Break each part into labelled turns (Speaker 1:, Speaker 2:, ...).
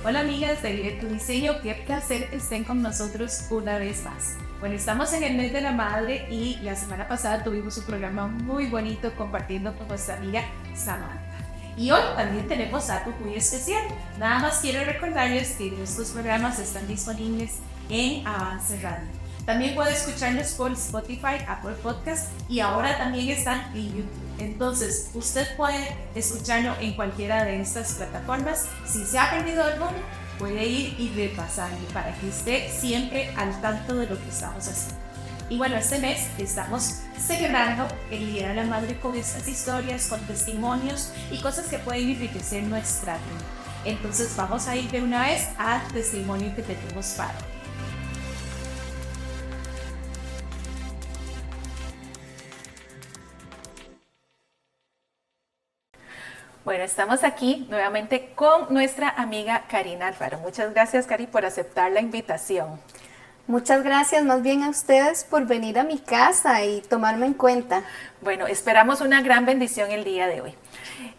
Speaker 1: Hola amigas de Tu Diseño, qué placer estén con nosotros una vez más. Bueno, estamos en el mes de la madre y la semana pasada tuvimos un programa muy bonito compartiendo con nuestra amiga Samantha. Y hoy también tenemos algo muy especial. Nada más quiero recordarles que estos programas están disponibles en Avance Radio. También puede escucharlos por Spotify, Apple Podcast y ahora también están en YouTube. Entonces, usted puede escucharlo en cualquiera de estas plataformas. Si se ha perdido alguno, puede ir y repasarlo para que esté siempre al tanto de lo que estamos haciendo. Y bueno, este mes estamos celebrando el Día de la Madre con estas historias, con testimonios y cosas que pueden enriquecer nuestra vida. Entonces, vamos a ir de una vez al testimonio que tenemos para hoy. Bueno, estamos aquí nuevamente con nuestra amiga Karina Alfaro. Muchas gracias, Cari, por aceptar la invitación.
Speaker 2: Muchas gracias más bien a ustedes por venir a mi casa y tomarme en cuenta.
Speaker 1: Bueno, esperamos una gran bendición el día de hoy.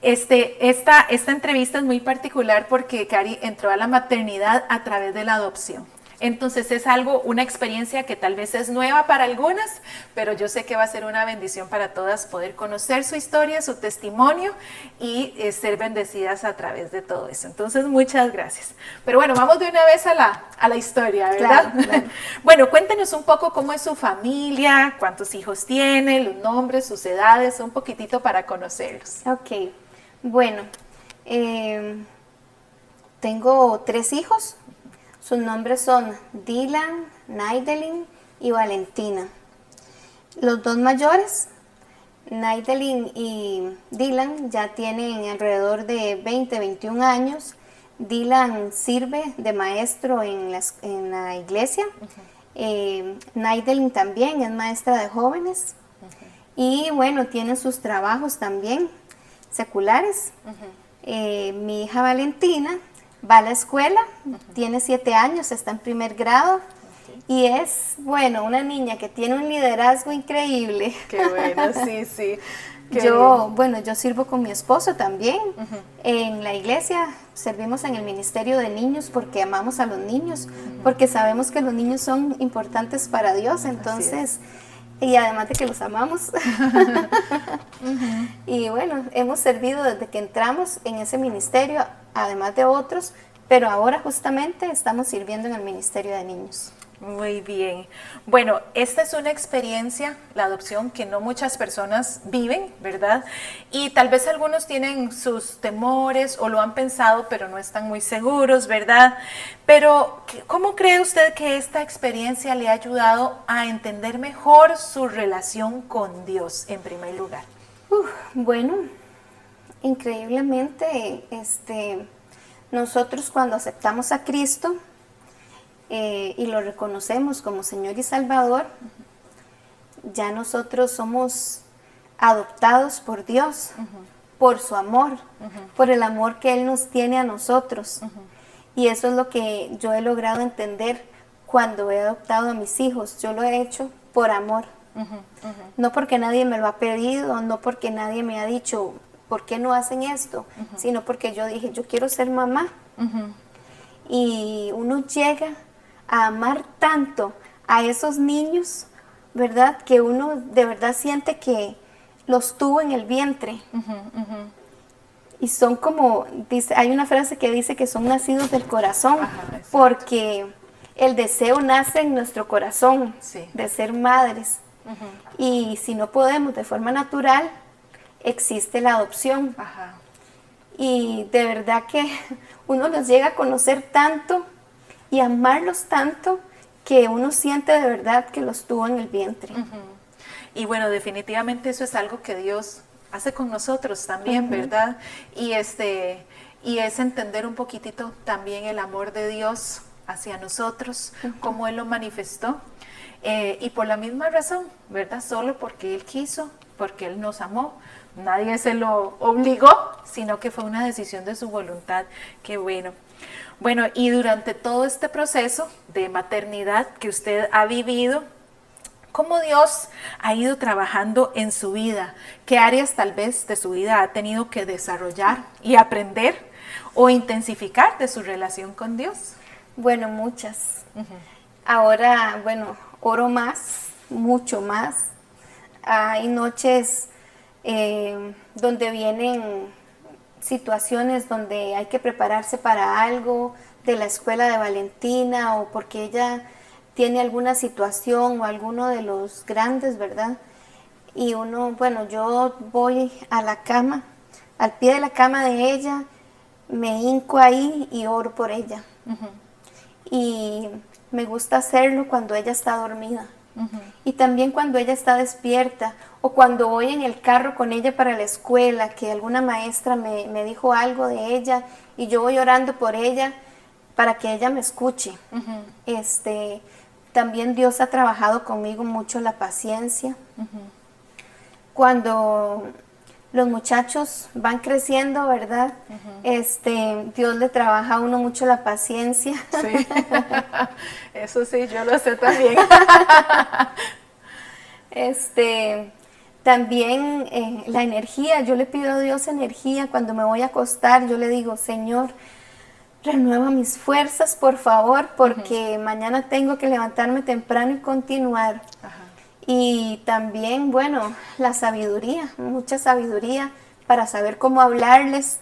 Speaker 1: Esta entrevista es muy particular porque Cari entró a la maternidad a través de la adopción. Entonces es una experiencia que tal vez es nueva para algunas, pero yo sé que va a ser una bendición para todas poder conocer su historia, su testimonio y ser bendecidas a través de todo eso. Entonces, muchas gracias. Pero bueno, vamos de una vez a la historia, ¿verdad?
Speaker 2: Claro.
Speaker 1: Bueno, cuéntenos un poco cómo es su familia, cuántos hijos tiene, los nombres, sus edades, un poquitito para conocerlos.
Speaker 2: Ok, bueno, tengo 3 hijos. Sus nombres son Dylan, Naidelin y Valentina. Los 2 mayores, Naidelin y Dylan, ya tienen alrededor de 20-21 años. Dylan sirve de maestro en la iglesia. Naidelin también es maestra de jóvenes. Y bueno, tienen sus trabajos también seculares. Mi hija Valentina va a la escuela, tiene 7 años, está en primer grado y es, bueno, una niña que tiene un liderazgo increíble.
Speaker 1: Qué bueno, sí.
Speaker 2: Yo sirvo con mi esposo también. En la iglesia servimos en el ministerio de niños porque amamos a los niños, porque sabemos que los niños son importantes para Dios, entonces, y además de que los amamos. Y bueno, hemos servido desde que entramos en ese ministerio, además de otros, pero ahora justamente estamos sirviendo en el ministerio de niños.
Speaker 1: Muy bien. Bueno, esta es una experiencia, la adopción, que no muchas personas viven, ¿verdad? Y tal vez algunos tienen sus temores o lo han pensado, pero no están muy seguros, ¿verdad? Pero, ¿cómo cree usted que esta experiencia le ha ayudado a entender mejor su relación con Dios, en primer lugar?
Speaker 2: Bueno, increíblemente, nosotros cuando aceptamos a Cristo, y lo reconocemos como Señor y Salvador, ya nosotros somos adoptados por Dios, por su amor, por el amor que Él nos tiene a nosotros. Y eso es lo que yo he logrado entender cuando he adoptado a mis hijos. Yo lo he hecho por amor. No porque nadie me lo ha pedido, no porque nadie me ha dicho, ¿por qué no hacen esto? Sino porque yo dije, yo quiero ser mamá. Y uno llega a amar tanto a esos niños, ¿verdad? Que uno de verdad siente que los tuvo en el vientre. Y son como, hay una frase que dice que son nacidos del corazón, porque el deseo nace en nuestro corazón, de ser madres. Y si no podemos de forma natural, existe la adopción. Y de verdad que uno los llega a conocer tanto y amarlos tanto que uno siente de verdad que los tuvo en el vientre.
Speaker 1: Y bueno, definitivamente eso es algo que Dios hace con nosotros también, ¿verdad? Y es entender un poquitito también el amor de Dios hacia nosotros, cómo Él lo manifestó. Y por la misma razón, ¿verdad? Solo porque Él quiso, porque Él nos amó. Nadie se lo obligó, sino que fue una decisión de su voluntad. Qué bueno. Bueno, y durante todo este proceso de maternidad que usted ha vivido, ¿cómo Dios ha ido trabajando en su vida? ¿Qué áreas tal vez de su vida ha tenido que desarrollar y aprender
Speaker 3: o intensificar de su relación con Dios?
Speaker 2: Bueno, muchas. Ahora, bueno, oro más, mucho más. Hay noches donde vienen situaciones donde hay que prepararse para algo de la escuela de Valentina o porque ella tiene alguna situación o alguno de los grandes, ¿verdad? Y uno, bueno, yo voy a la cama, al pie de la cama de ella, me hinco ahí y oro por ella. Y me gusta hacerlo cuando ella está dormida. Y también cuando ella está despierta o cuando voy en el carro con ella para la escuela, que alguna maestra me dijo algo de ella y yo voy orando por ella para que ella me escuche. También Dios ha trabajado conmigo mucho la paciencia. Cuando los muchachos van creciendo, ¿verdad? Dios le trabaja a uno mucho la paciencia.
Speaker 3: Sí, eso sí, yo lo sé también.
Speaker 2: También la energía, yo le pido a Dios energía cuando me voy a acostar, yo le digo, Señor, renueva mis fuerzas, por favor, porque mañana tengo que levantarme temprano y continuar. Y también, bueno, la sabiduría, mucha sabiduría para saber cómo hablarles,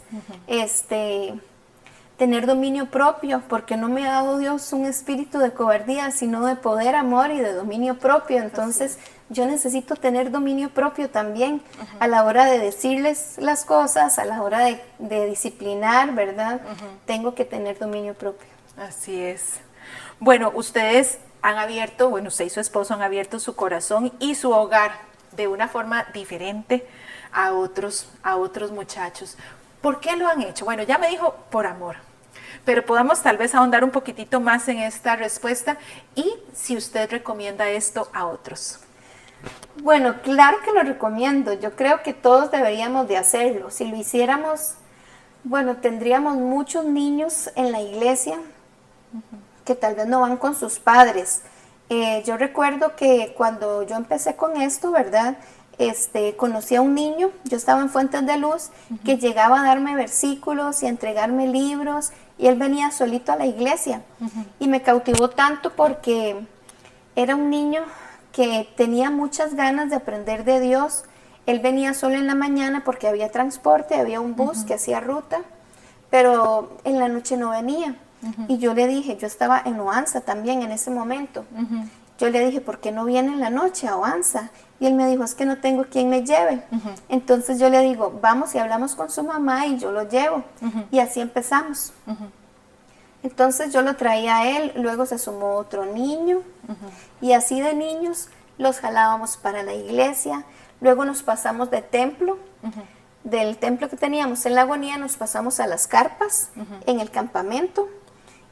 Speaker 2: tener dominio propio, porque no me ha dado Dios un espíritu de cobardía, sino de poder, amor y de dominio propio. Entonces, yo necesito tener dominio propio también a la hora de decirles las cosas, a la hora de disciplinar, ¿verdad? Tengo que tener dominio propio.
Speaker 3: Así es. Bueno, ustedes han abierto, bueno, usted y su esposo han abierto su corazón y su hogar de una forma diferente a otros muchachos. ¿Por qué lo han hecho? Bueno, ya me dijo por amor, pero podamos tal vez ahondar un poquitito más en esta respuesta y si usted recomienda esto a otros.
Speaker 2: Bueno, claro que lo recomiendo. Yo creo que todos deberíamos de hacerlo. Si lo hiciéramos, bueno, tendríamos muchos niños en la iglesia que tal vez no van con sus padres. Yo recuerdo que cuando yo empecé con esto, ¿verdad? Conocí a un niño, yo estaba en Fuentes de Luz, que llegaba a darme versículos y a entregarme libros, y él venía solito a la iglesia. Y me cautivó tanto porque era un niño que tenía muchas ganas de aprender de Dios. Él venía solo en la mañana porque había transporte, había un bus que hacía ruta, pero en la noche no venía. Y yo le dije, yo estaba en Oanza también en ese momento. Yo le dije, ¿por qué no viene en la noche a Oanza? Y él me dijo, es que no tengo quien me lleve. Entonces yo le digo, vamos y hablamos con su mamá y yo lo llevo. Y así empezamos. Entonces yo lo traía a él, luego se sumó otro niño. Y así de niños los jalábamos para la iglesia. Luego nos pasamos de templo. Del templo que teníamos en La Agonía nos pasamos a las carpas en el campamento.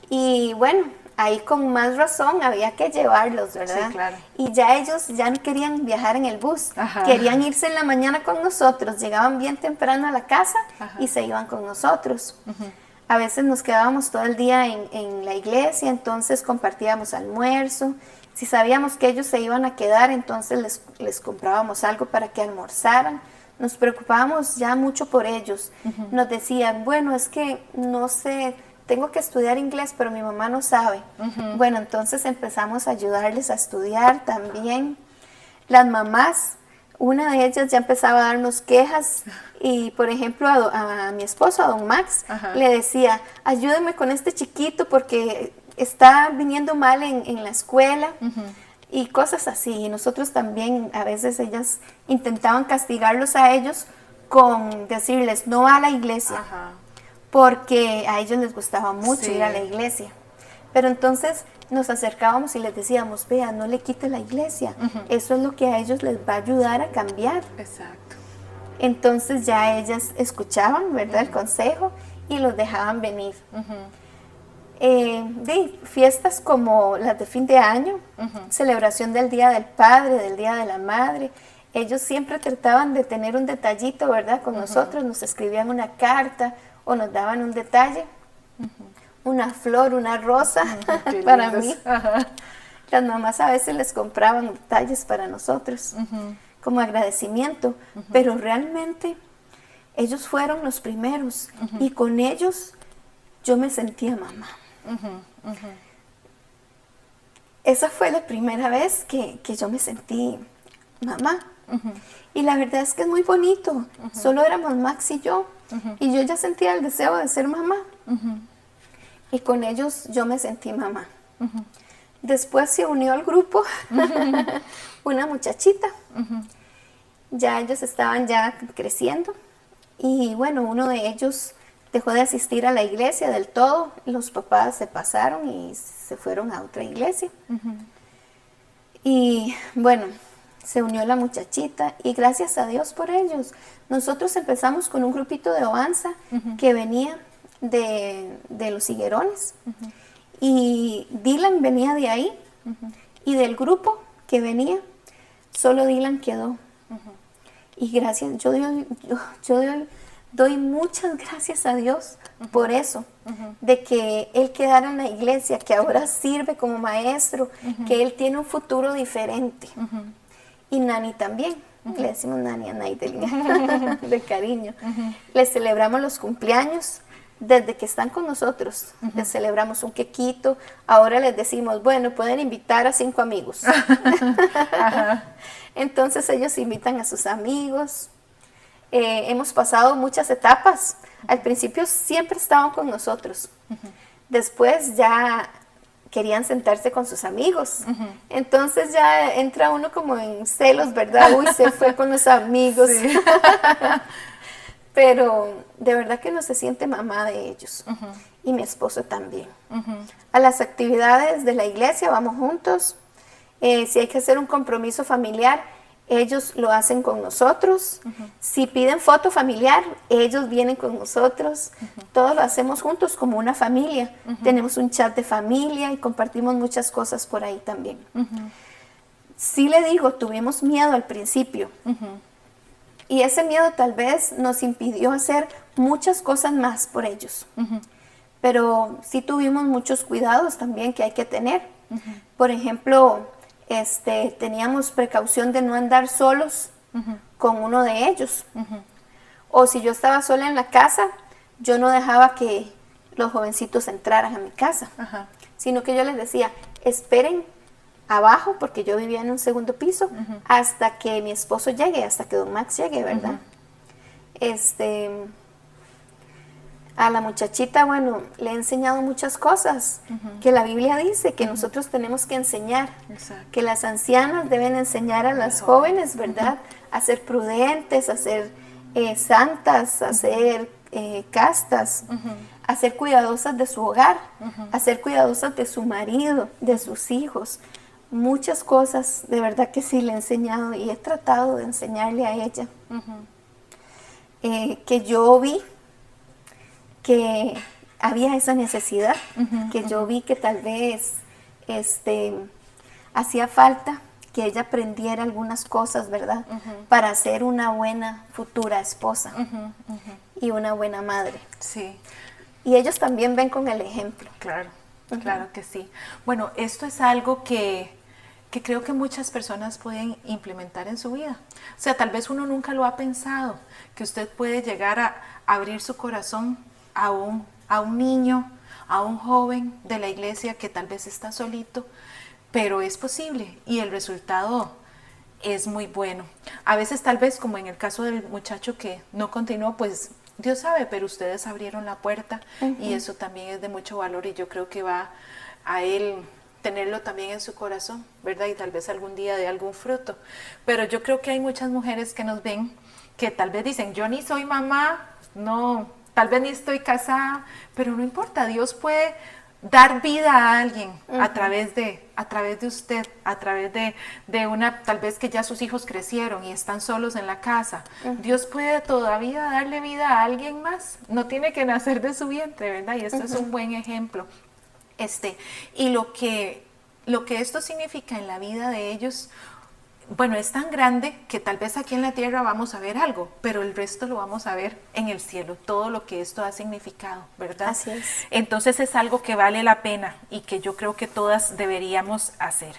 Speaker 2: Y bueno, ahí con más razón había que llevarlos, ¿verdad?
Speaker 3: Sí, claro.
Speaker 2: Y ya ellos ya no querían viajar en el bus, querían irse en la mañana con nosotros, llegaban bien temprano a la casa y se iban con nosotros. A veces nos quedábamos todo el día en la iglesia, entonces compartíamos almuerzo. Si sabíamos que ellos se iban a quedar, entonces les comprábamos algo para que almorzaran. Nos preocupábamos ya mucho por ellos. Nos decían, bueno, es que no sé, tengo que estudiar inglés, pero mi mamá no sabe. Bueno, entonces empezamos a ayudarles a estudiar también. Las mamás, una de ellas ya empezaba a darnos quejas y, por ejemplo, a mi esposo, a don Max, le decía, ayúdeme con este chiquito porque está viniendo mal en la escuela. Y cosas así. Y nosotros también, a veces ellas intentaban castigarlos a ellos con decirles, no va a la iglesia. Porque a ellos les gustaba mucho ir a la iglesia. Pero entonces nos acercábamos y les decíamos, vea, no le quite la iglesia. Eso es lo que a ellos les va a ayudar a cambiar.
Speaker 3: Exacto.
Speaker 2: Entonces ya ellas escuchaban, ¿verdad? El consejo y los dejaban venir. De fiestas como las de fin de año, celebración del Día del Padre, del Día de la Madre. Ellos siempre trataban de tener un detallito, ¿verdad? Con nosotros, nos escribían una carta o nos daban un detalle, una flor, una rosa para mí. Las mamás a veces les compraban detalles para nosotros como agradecimiento, pero realmente ellos fueron los primeros y con ellos yo me sentía mamá. Esa fue la primera vez que yo me sentí mamá. Y la verdad es que es muy bonito. Solo éramos Max y yo. Y yo ya sentía el deseo de ser mamá. Y con ellos yo me sentí mamá. Después se unió al grupo una muchachita. Ya ellos estaban ya creciendo. Y bueno, uno de ellos dejó de asistir a la iglesia del todo. Los papás se pasaron y se fueron a otra iglesia. Y bueno, se unió la muchachita y gracias a Dios por ellos. Nosotros empezamos con un grupito de Oanza que venía de los Higuerones. Y Dylan venía de ahí. Y del grupo que venía, solo Dylan quedó. Y gracias, yo doy muchas gracias a Dios por eso, de que él quedara en la iglesia, que ahora sirve como maestro, que él tiene un futuro diferente. Y Nani también, le decimos Nani a Naidelin, de cariño. Le celebramos los cumpleaños desde que están con nosotros. Les celebramos un quequito, ahora les decimos, bueno, pueden invitar a 5 amigos. Entonces ellos invitan a sus amigos. Hemos pasado muchas etapas. Al principio siempre estaban con nosotros. Después ya querían sentarse con sus amigos. Entonces ya entra uno como en celos, ¿verdad? Uy, se fue con los amigos. Sí. Pero de verdad que no se siente mamá de ellos. Y mi esposo también. A las actividades de la iglesia vamos juntos. Si hay que hacer un compromiso familiar, ellos lo hacen con nosotros. Si piden foto familiar, ellos vienen con nosotros. Todos lo hacemos juntos como una familia. Tenemos un chat de familia y compartimos muchas cosas por ahí también. Sí le digo, tuvimos miedo al principio. Y ese miedo tal vez nos impidió hacer muchas cosas más por ellos. Pero sí tuvimos muchos cuidados también que hay que tener. Por ejemplo, teníamos precaución de no andar solos con uno de ellos. O si yo estaba sola en la casa, yo no dejaba que los jovencitos entraran a mi casa, sino que yo les decía, esperen abajo, porque yo vivía en un segundo piso, hasta que mi esposo llegue, hasta que don Max llegue, ¿verdad? A la muchachita, bueno, le he enseñado muchas cosas que la Biblia dice que nosotros tenemos que enseñar. Exacto. Que las ancianas deben enseñar a las jóvenes, ¿verdad? A ser prudentes, a ser santas, a ser castas, a ser cuidadosas de su hogar, a ser cuidadosas de su marido, de sus hijos. Muchas cosas, de verdad que sí le he enseñado y he tratado de enseñarle a ella. Que yo vi que había esa necesidad, que yo vi que tal vez hacía falta que ella aprendiera algunas cosas, ¿verdad? Para ser una buena futura esposa y una buena madre.
Speaker 3: Sí.
Speaker 2: Y ellos también ven con el ejemplo.
Speaker 3: Claro, claro que sí. Bueno, esto es algo que creo que muchas personas pueden implementar en su vida. O sea, tal vez uno nunca lo ha pensado, que usted puede llegar a abrir su corazón a un niño, a un joven de la iglesia que tal vez está solito, pero es posible y el resultado es muy bueno. A veces tal vez, como en el caso del muchacho que no continuó, pues Dios sabe, pero ustedes abrieron la puerta y eso también es de mucho valor y yo creo que va a él tenerlo también en su corazón, ¿verdad? Y tal vez algún día dé algún fruto. Pero yo creo que hay muchas mujeres que nos ven que tal vez dicen, yo ni soy mamá, no, tal vez ni estoy casada, pero no importa, Dios puede dar vida a alguien a través de usted, a través de una, tal vez que ya sus hijos crecieron y están solos en la casa. Dios puede todavía darle vida a alguien más, no tiene que nacer de su vientre, ¿verdad? Y esto es un buen ejemplo. Y lo que esto significa en la vida de ellos, bueno, es tan grande que tal vez aquí en la tierra vamos a ver algo, pero el resto lo vamos a ver en el cielo, todo lo que esto ha significado, ¿verdad?
Speaker 2: Así es.
Speaker 3: Entonces es algo que vale la pena y que yo creo que todas deberíamos hacer.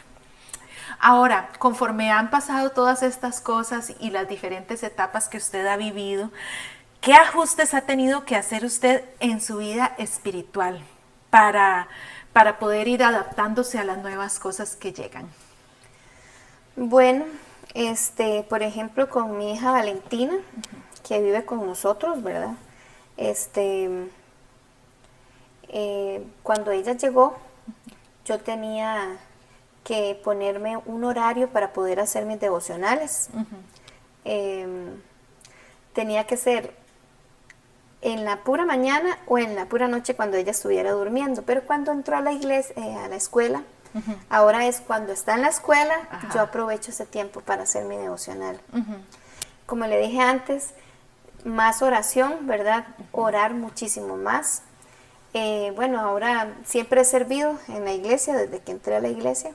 Speaker 3: Ahora, conforme han pasado todas estas cosas y las diferentes etapas que usted ha vivido, ¿qué ajustes ha tenido que hacer usted en su vida espiritual para poder ir adaptándose a las nuevas cosas que llegan?
Speaker 2: Bueno, por ejemplo, con mi hija Valentina, que vive con nosotros, ¿verdad? Cuando ella llegó, yo tenía que ponerme un horario para poder hacer mis devocionales. Tenía que ser en la pura mañana o en la pura noche cuando ella estuviera durmiendo, pero cuando entró a la iglesia, a la escuela, ahora es cuando está en la escuela, yo aprovecho ese tiempo para hacer mi devocional. Como le dije antes, más oración, ¿verdad? Orar muchísimo más. Bueno, ahora siempre he servido en la iglesia, desde que entré a la iglesia,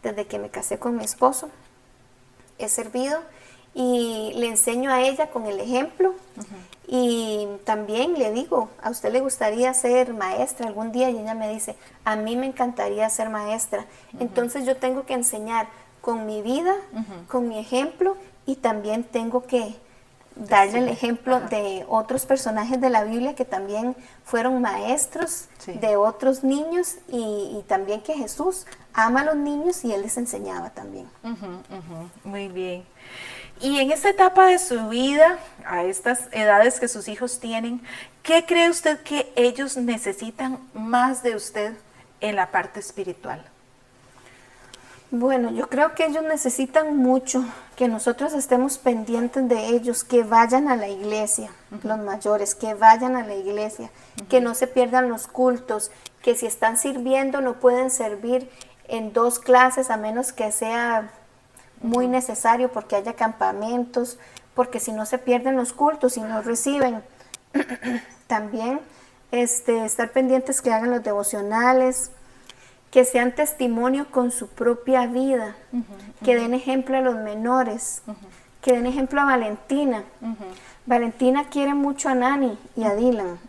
Speaker 2: desde que me casé con mi esposo, he servido y le enseño a ella con el ejemplo. Y también le digo, ¿a usted le gustaría ser maestra algún día? Y ella me dice, a mí me encantaría ser maestra. Entonces yo tengo que enseñar con mi vida, con mi ejemplo, y también tengo que darle el ejemplo de otros personajes de la Biblia que también fueron maestros de otros niños, y también que Jesús ama a los niños y Él les enseñaba también.
Speaker 3: Muy bien. Y en esta etapa de su vida, a estas edades que sus hijos tienen, ¿qué cree usted que ellos necesitan más de usted en la parte espiritual?
Speaker 2: Bueno, yo creo que ellos necesitan mucho que nosotros estemos pendientes de ellos, que vayan a la iglesia, los mayores, que vayan a la iglesia, que no se pierdan los cultos, que si están sirviendo no pueden servir en 2 clases a menos que sea muy necesario porque haya campamentos, porque si no se pierden los cultos y no reciben. También estar pendientes que hagan los devocionales, que sean testimonio con su propia vida, que den ejemplo a los menores, que den ejemplo a Valentina. Valentina quiere mucho a Nani y a Dylan.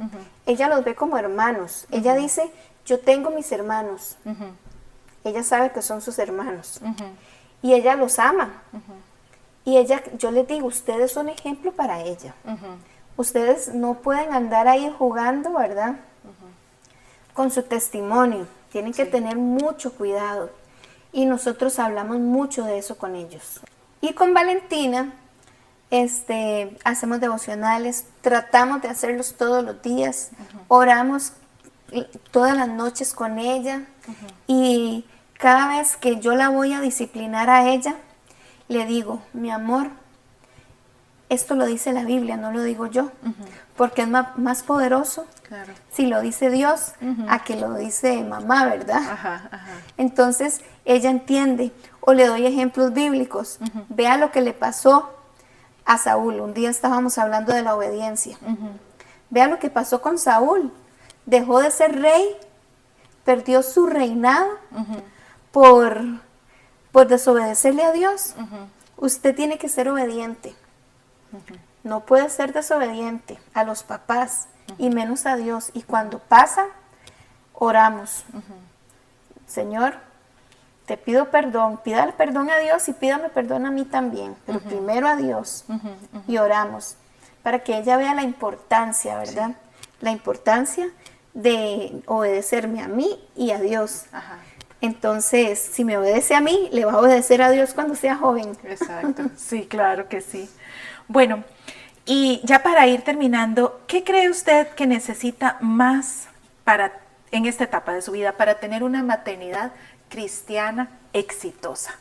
Speaker 2: Ella los ve como hermanos. Ella dice, yo tengo mis hermanos. Ella sabe que son sus hermanos. Y ella los ama. Y yo les digo, ustedes son ejemplo para ella. Ustedes no pueden andar ahí jugando, ¿verdad? Con su testimonio. Tienen que tener mucho cuidado. Y nosotros hablamos mucho de eso con ellos. Y con Valentina, hacemos devocionales, tratamos de hacerlos todos los días. Oramos todas las noches con ella. Y cada vez que yo la voy a disciplinar a ella, le digo, mi amor, esto lo dice la Biblia, no lo digo yo, porque es más poderoso si lo dice Dios a que lo dice mamá, ¿verdad? Entonces ella entiende, o le doy ejemplos bíblicos. Vea lo que le pasó a Saúl. Un día estábamos hablando de la obediencia. Vea lo que pasó con Saúl. Dejó de ser rey, perdió su reinado por desobedecerle a Dios. Usted tiene que ser obediente. No puede ser desobediente a los papás y menos a Dios. Y cuando pasa, oramos. Señor, te pido perdón. Pídale perdón a Dios y pídame perdón a mí también. Pero primero a Dios. Y oramos para que ella vea la importancia, ¿verdad? La importancia de obedecerme a mí y a Dios. Entonces, si me obedece a mí, le va a obedecer a Dios cuando sea joven.
Speaker 3: Exacto, sí, claro que sí. Bueno, y ya para ir terminando, ¿qué cree usted que necesita más en esta etapa de su vida para tener una maternidad cristiana exitosa?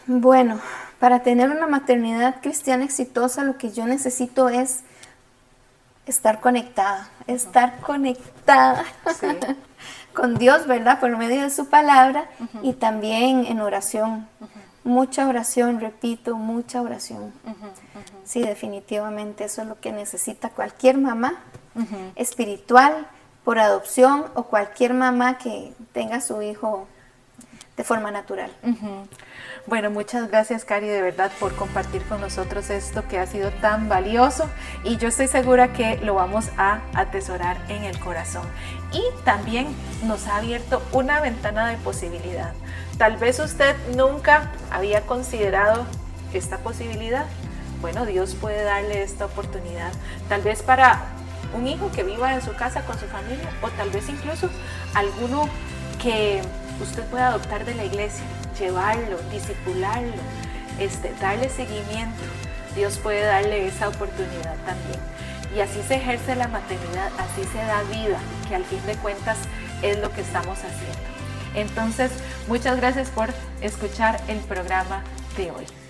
Speaker 2: Bueno, para tener una maternidad cristiana exitosa, lo que yo necesito es estar conectada
Speaker 3: Sí.
Speaker 2: con Dios, ¿verdad? Por medio de su palabra y también en oración. Mucha oración, repito, mucha oración. Sí, definitivamente eso es lo que necesita cualquier mamá espiritual, por adopción, o cualquier mamá que tenga a su hijo de forma natural.
Speaker 3: Bueno, muchas gracias, Cari, de verdad, por compartir con nosotros esto que ha sido tan valioso, y yo estoy segura que lo vamos a atesorar en el corazón. Y también nos ha abierto una ventana de posibilidad. Tal vez usted nunca había considerado esta posibilidad, bueno, Dios puede darle esta oportunidad, tal vez para un hijo que viva en su casa con su familia, o tal vez incluso alguno que usted pueda adoptar de la iglesia, llevarlo, discipularlo, darle seguimiento. Dios puede darle esa oportunidad también. Y así se ejerce la maternidad, así se da vida, que al fin de cuentas es lo que estamos haciendo. Entonces, muchas gracias por escuchar el programa de hoy.